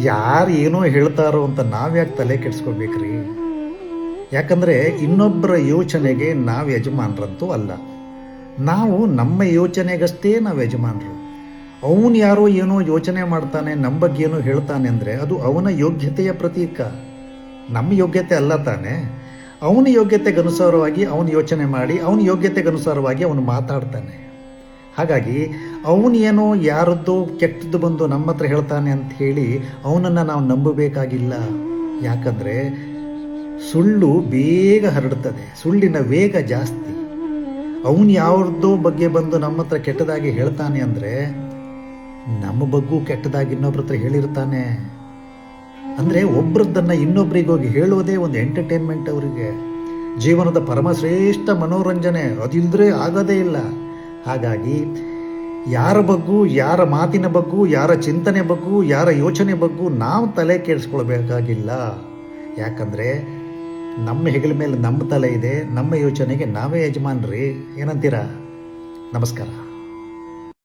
ಯಾರು ಏನೋ ಹೇಳ್ತಾರೋ ಅಂತ ನಾವ್ಯಾಕೆ ತಲೆ ಕೆಡಿಸ್ಕೋಬೇಕ್ರಿ? ಯಾಕಂದರೆ ಇನ್ನೊಬ್ಬರ ಯೋಚನೆಗೆ ನಾವು ಯಜಮಾನರಂತೂ ಅಲ್ಲ. ನಾವು ನಮ್ಮ ಯೋಚನೆಗಷ್ಟೇ ನಾವು ಯಜಮಾನರು. ಅವನು ಯಾರೋ ಏನೋ ಯೋಚನೆ ಮಾಡ್ತಾನೆ, ನಮ್ಮ ಬಗ್ಗೆ ಏನೋ ಹೇಳ್ತಾನೆ ಅಂದರೆ ಅದು ಅವನ ಯೋಗ್ಯತೆಯ ಪ್ರತೀಕ, ನಮ್ಮ ಯೋಗ್ಯತೆ ಅಲ್ಲ ತಾನೆ. ಅವನ ಯೋಗ್ಯತೆಗನುಸಾರವಾಗಿ ಅವನು ಯೋಚನೆ ಮಾಡಿ, ಅವನ ಯೋಗ್ಯತೆಗನುಸಾರವಾಗಿ ಅವನು ಮಾತಾಡ್ತಾನೆ. ಹಾಗಾಗಿ ಅವನು ಏನೋ ಯಾರದ್ದೋ ಕೆಟ್ಟದ್ದು ಬಂದು ನಮ್ಮ ಹತ್ರ ಹೇಳ್ತಾನೆ ಅಂತ ಹೇಳಿ ಅವನನ್ನು ನಾವು ನಂಬಬೇಕಾಗಿಲ್ಲ. ಯಾಕಂದರೆ ಸುಳ್ಳು ಬೇಗ ಹರಡ್ತದೆ, ಸುಳ್ಳಿನ ವೇಗ ಜಾಸ್ತಿ. ಅವನು ಯಾವ್ದೋ ಬಗ್ಗೆ ಬಂದು ನಮ್ಮ ಹತ್ರ ಕೆಟ್ಟದಾಗಿ ಹೇಳ್ತಾನೆ ಅಂದರೆ ನಮ್ಮ ಬಗ್ಗೂ ಕೆಟ್ಟದಾಗಿ ಇನ್ನೊಬ್ರ ಹತ್ರ ಹೇಳಿರ್ತಾನೆ. ಅಂದರೆ ಒಬ್ರದ್ದನ್ನು ಇನ್ನೊಬ್ರಿಗೋಗಿ ಹೇಳೋದೇ ಒಂದು ಎಂಟರ್ಟೈನ್ಮೆಂಟ್. ಅವರಿಗೆ ಜೀವನದ ಪರಮಶ್ರೇಷ್ಠ ಮನೋರಂಜನೆ, ಅದಿಲ್ಲದ್ರೆ ಆಗೋದೇ ಇಲ್ಲ. ಹಾಗಾಗಿ ಯಾರ ಬಗ್ಗೂ, ಯಾರ ಮಾತಿನ ಬಗ್ಗೂ, ಯಾರ ಚಿಂತನೆ ಬಗ್ಗೂ, ಯಾರ ಯೋಚನೆ ಬಗ್ಗೂ ನಾವು ತಲೆ ಕೆಡಿಸ್ಕೊಳ್ಬೇಕಾಗಿಲ್ಲ. ಯಾಕಂದರೆ ನಮ್ಮ ಹೆಗಲ ಮೇಲೆ ನಮ್ಮ ತಲೆ ಇದೆ, ನಮ್ಮ ಯೋಚನೆಗೆ ನಾವೇ ಯಜಮಾನ್ರಿ. ಏನಂತೀರಾ? ನಮಸ್ಕಾರ.